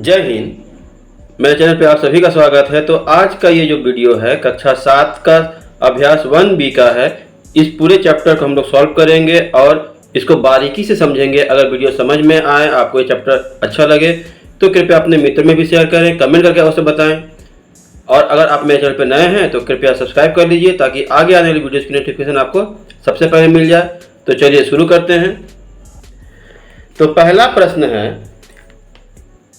जय हिंद। मेरे चैनल पे आप सभी का स्वागत है। तो आज का ये जो वीडियो है कक्षा 7 का अभ्यास 1B का है। इस पूरे चैप्टर को हम लोग सॉल्व करेंगे और इसको बारीकी से समझेंगे। अगर वीडियो समझ में आए, आपको ये चैप्टर अच्छा लगे तो कृपया अपने मित्र में भी शेयर करें, कमेंट करके अवश्य बताएं। और अगर आप मेरे चैनल पर नए हैं तो कृपया सब्सक्राइब कर लीजिए ताकि आगे आने वाली वीडियोज़ की नोटिफिकेशन आपको सबसे पहले मिल जाए। तो चलिए शुरू करते हैं। तो पहला प्रश्न है,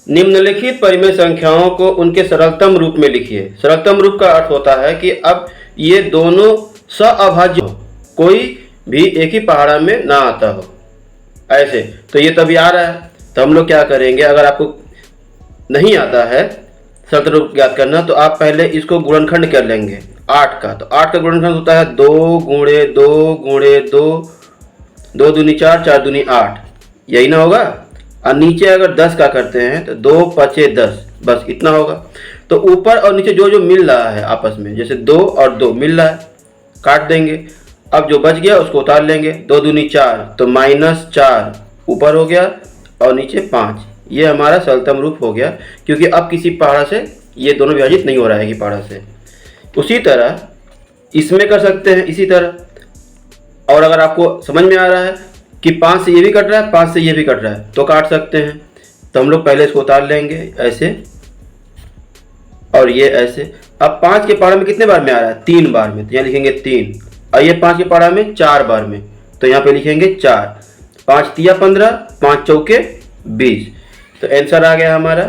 निम्नलिखित परिमेय संख्याओं को उनके सरलतम रूप में लिखिए। सरलतम रूप का अर्थ होता है कि अब ये दोनों सअभाज्य हो, कोई भी एक ही पहाड़ा में ना आता हो। ऐसे तो ये तभी आ रहा है, तो हम लोग क्या करेंगे, अगर आपको नहीं आता है सरलतम रूप ज्ञात करना तो आप पहले इसको गुणनखंड कर लेंगे 8 का। तो 8 का गुणनखंड होता है 2 गुणे 2 गुणे 2, 2 दूनी 4, 4 दूनी 8, यही ना होगा। और नीचे अगर 10 का करते हैं तो 2 5 10, बस इतना होगा। तो ऊपर और नीचे जो जो मिल रहा है आपस में, जैसे 2 और 2 मिल रहा है, काट देंगे। अब जो बच गया उसको उतार लेंगे। 2 दूनी 4 तो -4 ऊपर हो गया और नीचे 5। ये हमारा सरलतम रूप हो गया, क्योंकि अब किसी पहाड़ा से ये दोनों विभाजित नहीं हो रहा है कि पहाड़ा से। उसी तरह इसमें कर सकते हैं इसी तरह। और अगर आपको समझ में आ रहा है कि 5 से ये भी कट रहा है, 5 से ये भी कट रहा है, तो काट सकते हैं। तो हम लोग पहले इसको उतार लेंगे ऐसे और ये ऐसे। अब 5 के पहाड़ा में कितने बार में आ रहा है? 3 बार में, तो यहाँ लिखेंगे 3। और ये 5 के पहाड़ा में 4 बार में, तो यहाँ पे लिखेंगे 4। 5 तिया 15, 5 चौके 20। तो आंसर आ गया हमारा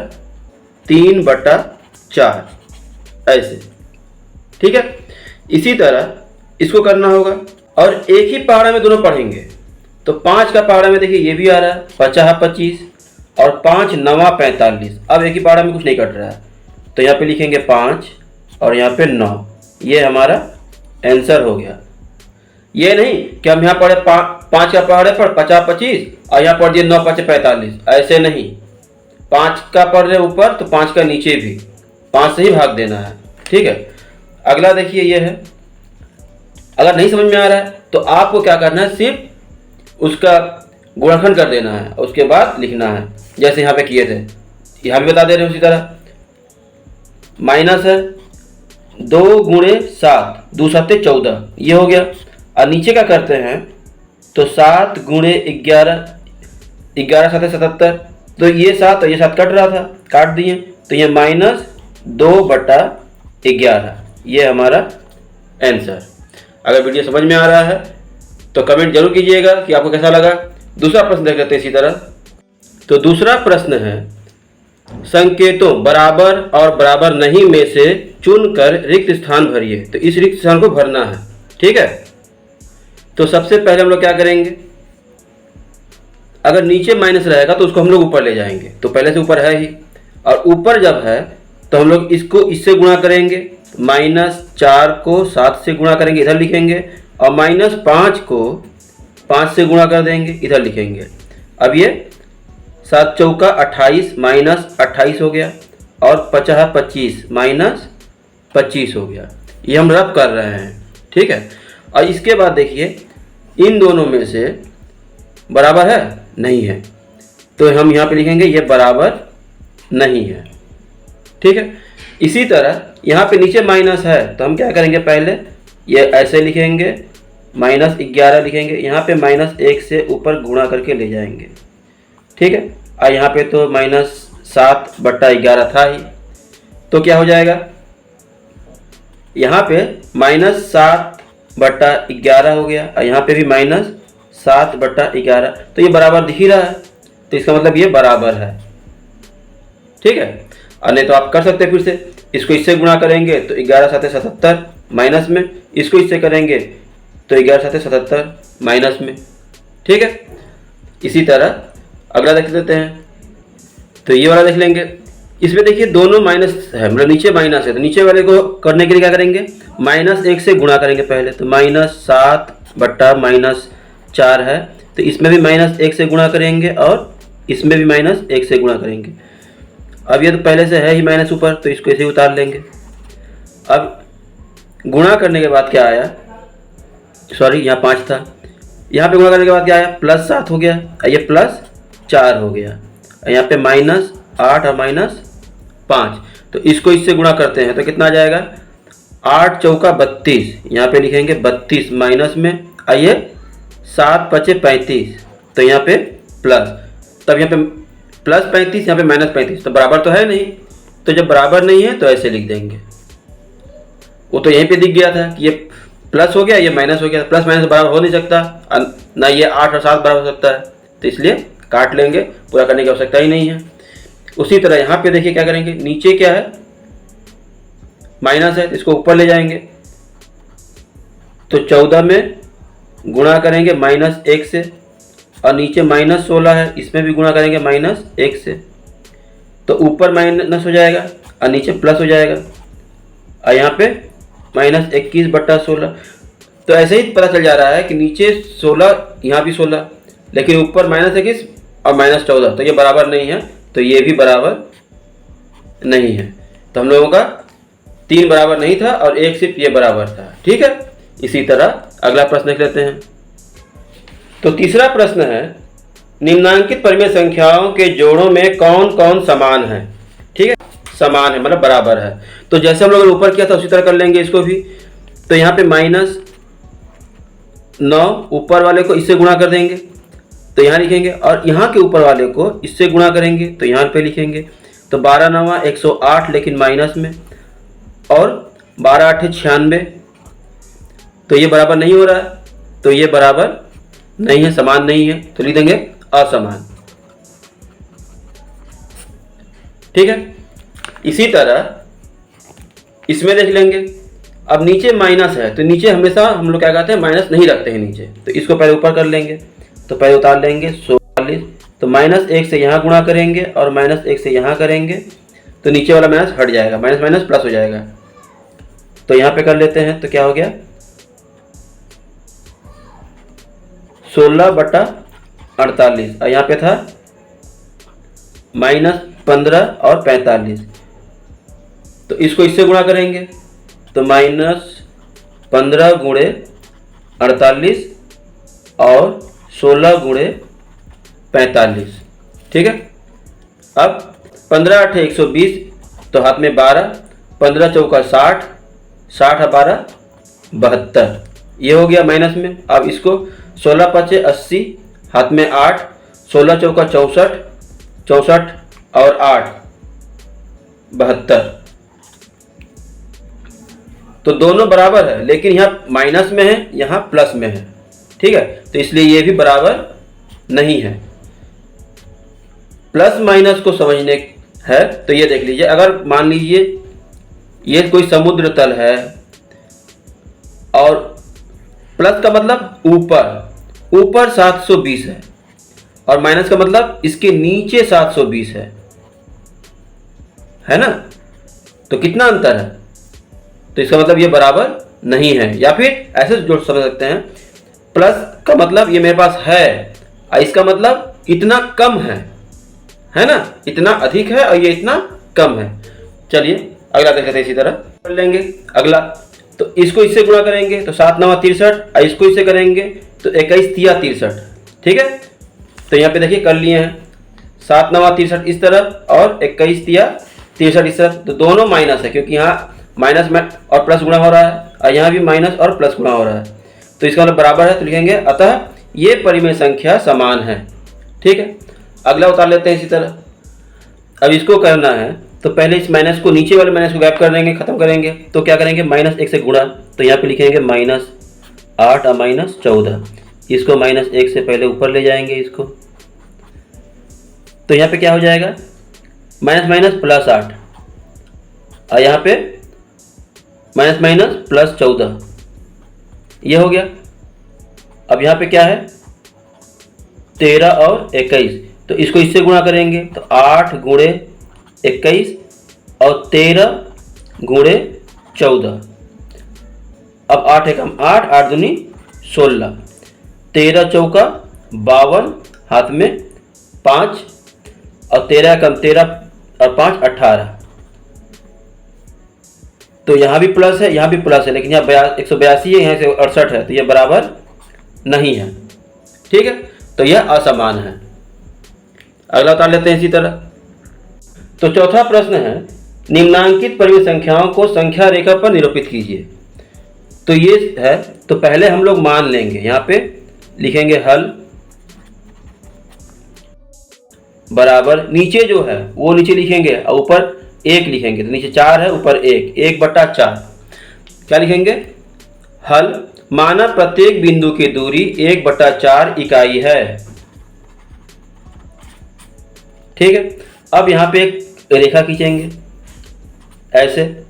3/4 ऐसे। ठीक है, इसी तरह इसको करना होगा। और एक ही पहाड़ा में दोनों पढ़ेंगे। तो 5 का पहाड़ा में देखिए ये भी आ रहा है 50 25 और 5 9 45। अब एक ही पहाड़ा में कुछ नहीं कट रहा है, तो यहाँ पे लिखेंगे 5 और यहाँ पे 9। ये हमारा आंसर हो गया। ये नहीं कि हम यहाँ पढ़े 5 का पहाड़े पर 50 25 और यहाँ पढ़ दिए 9 5 45, ऐसे नहीं। 5 का पढ़ रहे ऊपर तो 5 का नीचे भी 5 से ही भाग देना है। ठीक है, अगला देखिए ये है। अगर नहीं समझ में आ रहा है तो आपको क्या करना है, सिर्फ उसका गुणनखंड कर देना है, उसके बाद लिखना है जैसे यहाँ पे किए थे। यहाँ भी बता दे रहे हैं उसी तरह। माइनस है 2 गुणे 7, 2 7 14, ये हो गया। और नीचे क्या करते हैं, तो 7 गुणे 11, 11 7 77। तो ये 7 और ये 7 कट रहा था, काट दिए, तो ये -2/11। ये हमारा आंसर। अगर वीडियो समझ में आ रहा है तो कमेंट जरूर कीजिएगा कि आपको कैसा लगा। दूसरा प्रश्न देख लेते हैं इसी तरह। तो दूसरा प्रश्न है, संकेतों बराबर और बराबर नहीं में से चुनकर रिक्त स्थान भरिए। तो इस रिक्त स्थान को भरना है। ठीक है, तो सबसे पहले हम लोग क्या करेंगे, अगर नीचे माइनस रहेगा तो उसको हम लोग ऊपर ले जाएंगे। तो पहले से ऊपर है ही, और ऊपर जब है तो हम लोग इसको इससे गुणा करेंगे। -4 को 7 से गुणा करेंगे, इधर लिखेंगे। और -5 को 5 से गुणा कर देंगे, इधर लिखेंगे। अब ये 7 चौका 28 -28 हो गया, और 50 25 -25 हो गया। ये हम रब कर रहे हैं। ठीक है, और इसके बाद देखिए इन दोनों में से बराबर है नहीं है, तो हम यहाँ पे लिखेंगे ये बराबर नहीं है। ठीक है, इसी तरह यहाँ पे नीचे माइनस है तो हम क्या करेंगे, पहले ये ऐसे लिखेंगे, -11 लिखेंगे। यहाँ पे -1 से ऊपर गुणा करके ले जाएंगे। ठीक है, और यहाँ पे तो -7/11 था ही, तो क्या हो जाएगा, यहाँ पे -7/11 हो गया, और यहाँ पे भी -7/11। तो ये बराबर दिख ही रहा है, तो इसका मतलब ये बराबर है। ठीक है, और नहीं तो आप कर सकते हैं फिर से, इसको इससे गुणा करेंगे तो 11 7 77 माइनस में, इसको इससे करेंगे तो 11 7 77 माइनस में। ठीक है, इसी तरह अगला देख लेते हैं। तो ये वाला देख लेंगे। इसमें देखिए दोनों माइनस है, मतलब नीचे माइनस है, तो नीचे वाले को करने के लिए क्या करेंगे, -1 से गुणा करेंगे पहले। तो -7/-4 है, तो इसमें भी -1 से गुणा करेंगे और इसमें भी -1 से गुणा करेंगे। अब ये तो पहले से है ही माइनस ऊपर, तो इसको ऐसे ही उतार लेंगे। अब गुणा करने के बाद क्या आया, सॉरी यहाँ 5 था, यहाँ पे गुणा करने के बाद क्या आया, +7 हो गया, ये +4 हो गया, यहाँ पे 8 और -5, तो इसको इससे गुणा करते हैं तो कितना आ जाएगा, 8 चौका 32, यहाँ पे लिखेंगे 32 माइनस में आइए 7 पचे 35, तो यहाँ पे प्लस, तब यहाँ पे +35 यहाँ पे -35, तो बराबर तो है नहीं, तो जब बराबर नहीं है तो ऐसे लिख देंगे। वो तो यहीं पे दिख गया था कि ये प्लस हो गया ये माइनस हो गया, प्लस माइनस बराबर हो नहीं सकता, ना ये 8 और 7 बराबर हो सकता है, तो इसलिए काट लेंगे, पूरा करने की आवश्यकता ही नहीं है। उसी तरह यहाँ पे देखिए क्या करेंगे, नीचे क्या है माइनस है, इसको ऊपर ले जाएंगे, तो 14 में गुणा करेंगे -1 से, और नीचे -16 है, इसमें भी गुणा करेंगे -1 से, तो ऊपर माइनस हो जाएगा और नीचे प्लस हो जाएगा, और यहाँ पे -21/16। तो ऐसे ही पता चल जा रहा है कि नीचे 16, यहाँ भी 16, लेकिन ऊपर -21 और -14, तो ये बराबर नहीं है, तो ये भी बराबर नहीं है। तो हम लोगों का 3 बराबर नहीं था और 1 सिर्फ ये बराबर था। ठीक है, इसी तरह अगला प्रश्न देख लेते हैं। तो तीसरा प्रश्न है, निम्नांकित परिमेय संख्याओं के जोड़ों में कौन कौन समान है। ठीक है, समान है मतलब बराबर है। तो जैसे हम लोगों ने ऊपर किया था उसी तरह कर लेंगे इसको भी। तो यहाँ पे -9 ऊपर वाले को इससे गुणा कर देंगे, तो यहाँ लिखेंगे, और यहाँ के ऊपर वाले को इससे गुणा करेंगे, तो यहाँ पे लिखेंगे। तो 12 9 108 लेकिन माइनस में, और 12 8 96, तो ये बराबर नहीं हो रहा है, तो ये बराबर नहीं है, समान नहीं है, तो लिख देंगे असमान। ठीक है, इसी तरह इसमें देख लेंगे। अब नीचे माइनस है, तो नीचे हमेशा हम लोग क्या कहते हैं, माइनस नहीं रखते हैं नीचे, तो इसको पहले ऊपर कर लेंगे, तो पहले उतार लेंगे 44, तो -1 से यहाँ गुणा करेंगे और -1 से यहाँ करेंगे, तो नीचे वाला माइनस हट जाएगा, माइनस माइनस प्लस हो जाएगा। तो यहाँ पे कर लेते हैं, तो क्या हो गया 16/48, और यहाँ पे था -15 और 45, तो इसको इससे गुणा करेंगे, तो -15 गुणे 48 और 16 गुणे 45। ठीक है, अब 15 8 120, तो हाथ में 12, 15 चौका 60, 60 और 12 72, ये हो गया माइनस में। अब इसको 16 5 80, हाथ में 8, 16 चौका 64, 64 और 8 72, तो दोनों बराबर है, लेकिन यहाँ माइनस में है यहाँ प्लस में है। ठीक है, तो इसलिए ये भी बराबर नहीं है। प्लस माइनस को समझने है तो ये देख लीजिए, अगर मान लीजिए ये कोई समुद्र तल है और प्लस का मतलब ऊपर, ऊपर 720 है, और माइनस का मतलब इसके नीचे 720 है ना, तो कितना अंतर है, तो इसका मतलब ये बराबर नहीं है। या फिर ऐसे जोड़ समझ सकते हैं, प्लस का मतलब ये मेरे पास है और इसका मतलब इतना कम है ना, इतना अधिक है और ये इतना कम है। चलिए अगला देखते हैं, इसी तरह कर लेंगे अगला। तो इसको इससे गुणा करेंगे तो 7 9 63, और इसको इससे करेंगे तो 21 3 63। ठीक है, तो यहाँ पे देखिए कर लिए हैं, 7 9 63 इस तरफ और 21 3 63 इस तरफ, तो दोनों माइनस है क्योंकि यहाँ माइनस में और प्लस गुणा हो रहा है और यहाँ भी माइनस और प्लस गुणा हो रहा है, तो इसका मतलब बराबर है, तो लिखेंगे अतः ये परिमेय संख्या समान है। ठीक है, अगला उतार लेते हैं इसी तरह। अब इसको करना है तो पहले इस माइनस को, नीचे वाले माइनस को गैप कर देंगे, खत्म करेंगे, तो क्या करेंगे -1 से गुणा, तो यहाँ पे लिखेंगे -8 और -14, इसको -1 से पहले ऊपर ले जाएंगे इसको, तो यहाँ पे क्या हो जाएगा माइनस माइनस +8, और यहाँ पे माइनस माइनस +14, ये हो गया। अब यहाँ पे क्या है 13 और 21, तो इसको इससे गुणा करेंगे तो 8 गुणे 21 और 13 गुणे 14। अब 8 एकम 8, 8 दूनी 16, 13 चौका 52, हाथ में 5 और 13 एकम 13 और 5 18, तो यहाँ भी प्लस है यहाँ भी प्लस है, लेकिन यहाँ 182 है, यहाँ से 68 है, तो ये बराबर नहीं है। ठीक है, तो यह असमान है। अगला उतार लेते हैं इसी तरह। तो चौथा प्रश्न है, निम्नांकित परिमेय संख्याओं को संख्या रेखा पर निरूपित कीजिए। तो ये है, तो पहले हम लोग मान लेंगे, यहाँ पे लिखेंगे हल बराबर, नीचे जो है वो नीचे लिखेंगे और ऊपर 1 लिखेंगे। तो नीचे 4 है, ऊपर 1, 1/4। क्या लिखेंगे? हल माना प्रत्येक बिंदु की दूरी 1/4 इकाई है। ठीक है, अब यहाँ पे एक रेखा खींचेंगे ऐसे।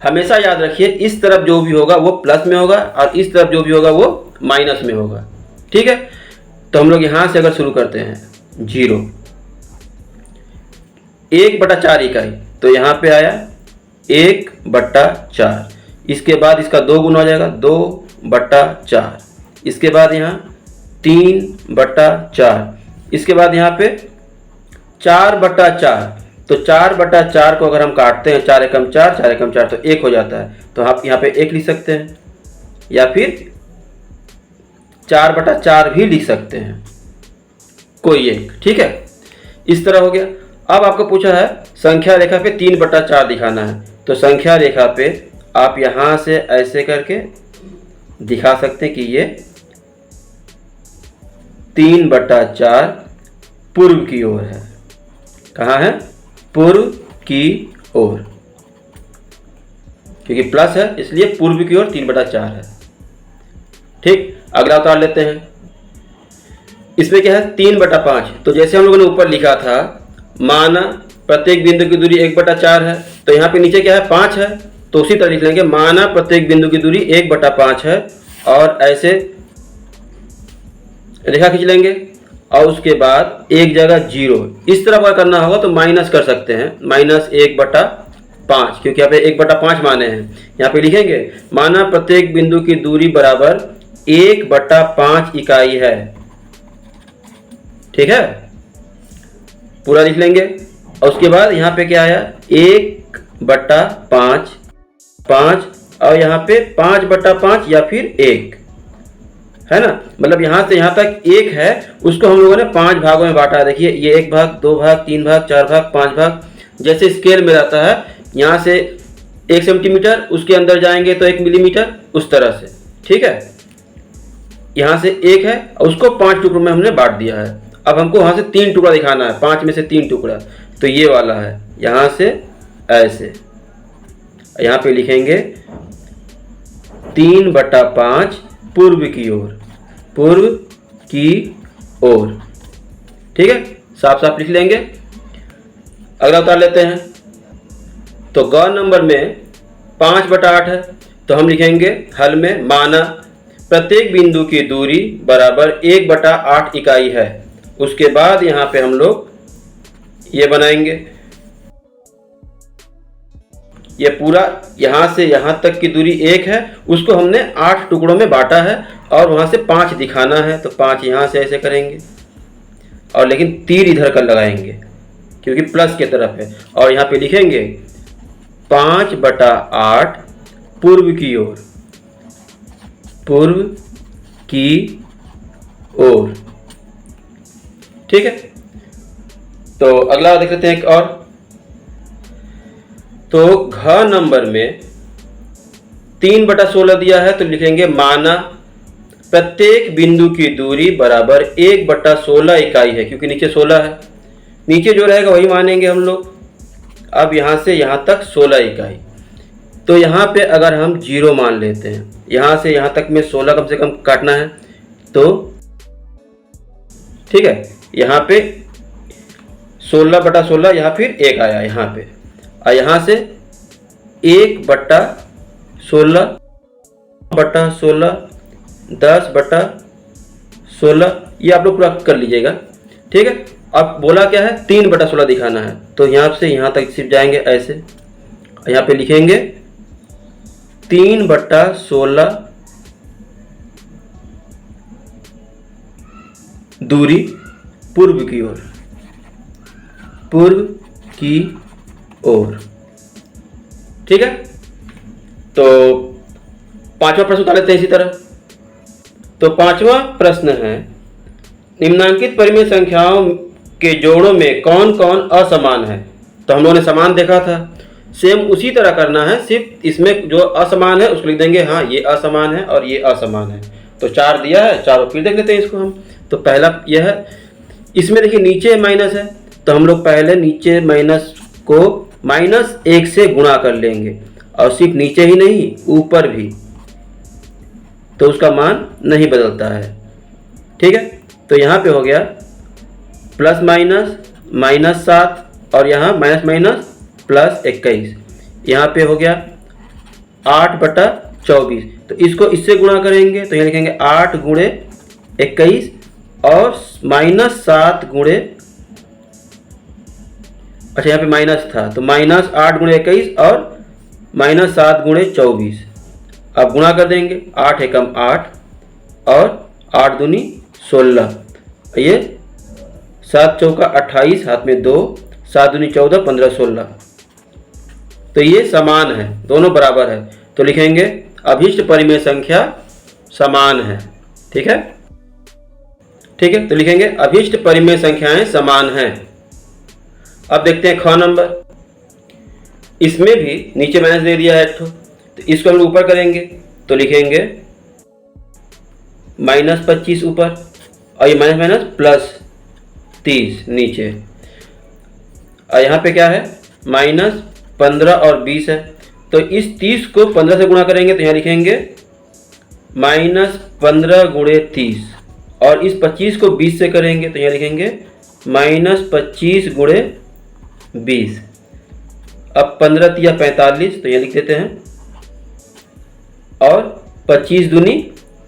हमेशा याद रखिए, इस तरफ जो भी होगा वो प्लस में होगा और इस तरफ जो भी होगा वो माइनस में होगा। ठीक है, तो हम लोग यहाँ से अगर शुरू करते हैं 0, 1/4 इकाई, तो यहाँ पे आया 1/4। इसके बाद इसका 2 गुना हो जाएगा, 2/4। इसके बाद यहाँ 3/4। इसके बाद यहाँ पे 4/4। तो 4/4 को अगर हम काटते हैं, 4 एकम 4, 4 एकम 4 तो 1 हो जाता है। तो आप यहाँ पे 1 लिख सकते हैं या फिर 4/4 भी लिख सकते हैं, कोई एक। ठीक है, इस तरह हो गया। अब आपको पूछा है संख्या रेखा पे 3/4 दिखाना है। तो संख्या रेखा पे आप यहाँ से ऐसे करके दिखा सकते हैं कि ये 3/4 पूर्व की ओर है। कहाँ है? पूर्व की ओर, क्योंकि प्लस है इसलिए पूर्व की ओर 3/4 है। ठीक, अगला उतार लेते हैं। इसमें क्या है? 3/5। तो जैसे हम लोगों ने ऊपर लिखा था, माना प्रत्येक बिंदु की दूरी 1/4 है, तो यहाँ पे नीचे क्या है? 5 है। तो उसी तरह लिख लेंगे, माना प्रत्येक बिंदु की दूरी 1/5 है, और ऐसे रेखा खींच लेंगे और उसके बाद एक जगह 0। इस तरह अगर करना होगा तो माइनस कर सकते हैं, -1/5, क्योंकि यहाँ पे 1/5 माने हैं। यहाँ पे लिखेंगे माना प्रत्येक बिंदु की दूरी बराबर 1/5 इकाई है। ठीक है, पूरा लिख लेंगे। और उसके बाद यहाँ पे क्या आया? 1/5, 5, और यहाँ पे 5/5 या फिर 1 है ना। मतलब यहाँ से यहाँ तक 1 है, उसको हम लोगों ने 5 भागों में बांटा है। देखिए, ये 1 भाग, 2 भाग, 3 भाग, 4 भाग, 5 भाग, जैसे स्केल में रहता है। यहाँ से 1 सेंटीमीटर, उसके अंदर जाएंगे तो 1 मिलीमीटर, उस तरह से। ठीक है, यहाँ से 1 है और उसको 5 टुकड़ों में हमने बांट दिया है। अब हमको वहाँ से 3 टुकड़ा दिखाना है, 5 में से 3 टुकड़ा। तो ये वाला है, यहाँ से ऐसे, यहाँ पे लिखेंगे 3/5 पूर्व की ओर, पूर्व की ओर। ठीक है, साफ साफ लिख लेंगे। अगला उतार लेते हैं। तो ग नंबर में 5/8 है, तो हम लिखेंगे हल में, माना प्रत्येक बिंदु की दूरी बराबर 1/8 इकाई है। उसके बाद यहाँ पे हम लोग ये बनाएंगे, ये पूरा यहाँ से यहाँ तक की दूरी 1 है, उसको हमने 8 टुकड़ों में बांटा है और वहाँ से 5 दिखाना है। तो 5 यहाँ से ऐसे करेंगे, और लेकिन तीर इधर का लगाएंगे क्योंकि प्लस की तरफ है, और यहाँ पे लिखेंगे 5/8 पूर्व की ओर, पूर्व की ओर। ठीक है, तो अगला देख लेते हैं एक और। तो घ नंबर में 3/16 दिया है, तो लिखेंगे माना प्रत्येक बिंदु की दूरी बराबर 1/16 इकाई है, क्योंकि नीचे 16 है, नीचे जो रहेगा वही मानेंगे हम लोग। अब यहाँ से यहाँ तक 16 इकाई। तो यहाँ पे अगर हम 0 मान लेते हैं, यहाँ से यहाँ तक में 16 कम से कम काटना है, तो ठीक है, यहाँ पे 16/16 या फिर 1 आया यहाँ पे, और यहाँ से 1/16, 10/16, ये आप लोग पूरा कर लीजिएगा। ठीक है, अब बोला क्या है? 3/16 दिखाना है, तो यहाँ से यहाँ तक सिर्फ जाएंगे ऐसे, यहाँ पे लिखेंगे 3/16 दूरी पूर्व की ओर, पूर्व की ओर। ठीक है, तो 5वां प्रश्न उतार लेते हैं इसी तरह। तो 5वां प्रश्न है, निम्नांकित परिमेय संख्याओं के जोड़ों में कौन कौन असमान है। तो हम लोगों ने समान देखा था। सेम उसी तरह करना है, सिर्फ इसमें जो असमान है उसको लिख देंगे हाँ ये असमान है और ये असमान है। तो 4 दिया है, 4 फिर देख लेते हैं इसको हम। तो पहला यह है, इसमें देखिए नीचे माइनस है तो हम लोग पहले नीचे माइनस को -1 से गुणा कर लेंगे, और सिर्फ नीचे ही नहीं ऊपर भी, तो उसका मान नहीं बदलता है। ठीक है, तो यहाँ पे हो गया प्लस माइनस -7 और यहाँ माइनस माइनस +21। यहाँ पे हो गया 8/24। तो इसको इससे गुणा करेंगे तो यहाँ लिखेंगे 8 गुणे 21 और -7 गुणे, अच्छा यहाँ पे माइनस था तो -8 गुणे 21 और -7 गुणे 24। अब गुणा कर देंगे, 8 एकम 8 और 8 दूनी 16, ये 7 चौका 28, हाथ में 2, 7 दूनी 14, 15 16। तो ये समान है, दोनों बराबर है। तो लिखेंगे अभीष्ट परिमेय संख्या समान है। ठीक है, ठीक है, तो लिखेंगे अभीष्ट परिमेय संख्याएं समान हैं। अब देखते हैं ख नंबर। इसमें भी नीचे माइनस दे दिया है एक ठो, तो इसको हम ऊपर करेंगे तो लिखेंगे -25 ऊपर और ये माइनस माइनस +30 नीचे, और यहाँ पे क्या है -15 और 20 है। तो इस 30 को 15 से गुणा करेंगे तो यहाँ लिखेंगे -15 गुणे 30, और इस 25 को 20 से करेंगे तो यहाँ लिखेंगे -25 गुणे 20। अब 15 तिया 45 तो यहाँ लिख देते हैं, और 25 दूनी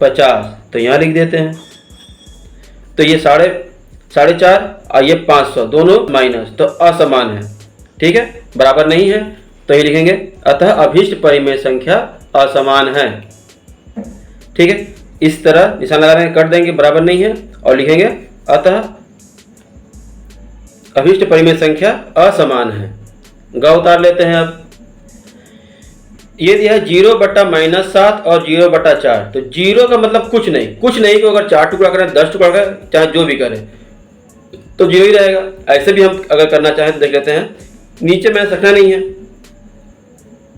50 तो यहाँ लिख देते हैं। तो ये 4.5 और ये 500 दोनों माइनस, तो असमान है। ठीक है, बराबर नहीं है, तो ये लिखेंगे अतः अभीष्ट परिमेय संख्या असमान है। ठीक है, इस तरह निशान लगा देंगे, कट देंगे, बराबर नहीं है, और लिखेंगे अतः अभीष्ट परिमेय संख्या असमान है। ग उतार लेते हैं। अब ये दिया है 0/-7 और 0/4। तो 0 का मतलब कुछ नहीं को अगर 4 टुकड़ा करें, 10 टुकड़ा करें, चाहे जो भी करें तो 0 ही रहेगा। ऐसे भी हम अगर करना चाहें तो देख लेते हैं, नीचे मैंने रखना नहीं है।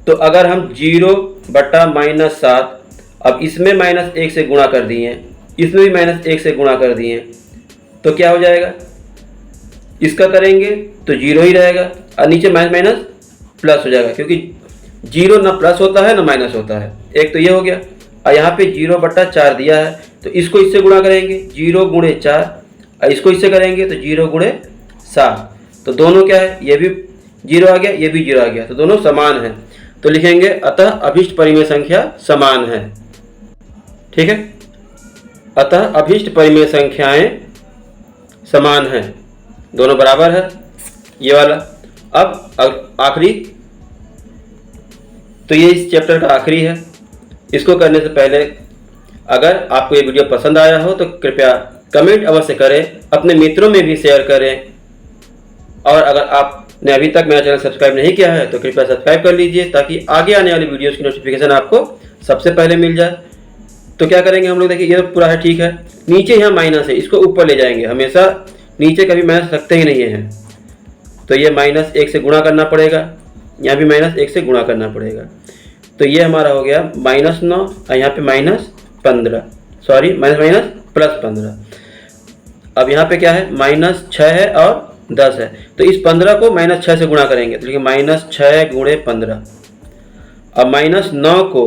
तो अगर हम 0/-7, अब इसमें -1 से गुणा कर दिए, इसमें भी -1 से गुणा कर दिए, तो क्या हो जाएगा, इसका करेंगे तो 0 ही रहेगा, और नीचे माइनस माइनस प्लस हो जाएगा, क्योंकि 0 ना प्लस होता है ना माइनस होता है। एक तो ये हो गया, और यहाँ पे 0/4 दिया है तो इसको इससे गुणा करेंगे 0 गुणे 4, और इसको इससे करेंगे तो 0 गुणे 7। तो दोनों क्या है, ये भी 0 आ गया, ये भी 0 आ गया, तो दोनों समान हैं। तो लिखेंगे अतः अभीष्ट परिमेय संख्या समान है। ठीक है, अतः अभीष्ट परिमेय संख्याएं समान हैं, दोनों बराबर है, ये वाला। अब आखिरी, तो ये इस चैप्टर का आखिरी है। इसको करने से पहले अगर आपको ये वीडियो पसंद आया हो तो कृपया कमेंट अवश्य करें, अपने मित्रों में भी शेयर करें, और अगर आपने अभी तक मेरा चैनल सब्सक्राइब नहीं किया है तो कृपया सब्सक्राइब कर लीजिए, ताकि आगे आने वाली वीडियोज़ की नोटिफिकेशन आपको सबसे पहले मिल जाए। तो क्या करेंगे हम लोग, देखिए ये तो पूरा है, ठीक है, नीचे यहाँ माइनस है, इसको ऊपर ले जाएंगे, हमेशा नीचे कभी माइनस रखते ही नहीं है। तो ये -1 से गुणा करना पड़ेगा, यहाँ भी -1 से गुणा करना पड़ेगा। तो ये हमारा हो गया -9 और यहाँ पे -15, सॉरी +15। अब यहाँ पे क्या है, -6 है और 10 है, तो इस 15 को -6 से गुणा करेंगे तो देखिए -6 गुणे 15। अब -9 को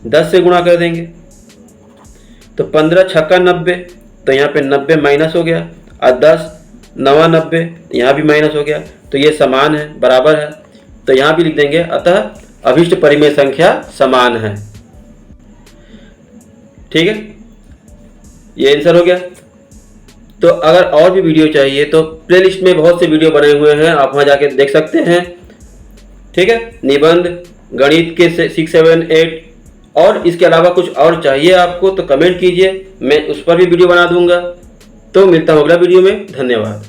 10 से गुणा कर देंगे तो 15 छक्का 90, तो यहाँ पे 90 माइनस हो गया, और 10 9 90, यहाँ भी माइनस हो गया, तो ये समान है, बराबर है। तो यहाँ भी लिख देंगे अतः अभीष्ट परिमेय संख्या समान है। ठीक है, ये आंसर हो गया। तो अगर और भी वीडियो चाहिए तो प्लेलिस्ट में बहुत से वीडियो बने हुए हैं, आप वहाँ जाके देख सकते हैं। ठीक है, निबंध, गणित के 6, 7, 8, और इसके अलावा कुछ और चाहिए आपको तो कमेंट कीजिए, मैं उस पर भी वीडियो बना दूंगा। तो मिलता हूँ अगला वीडियो में, धन्यवाद।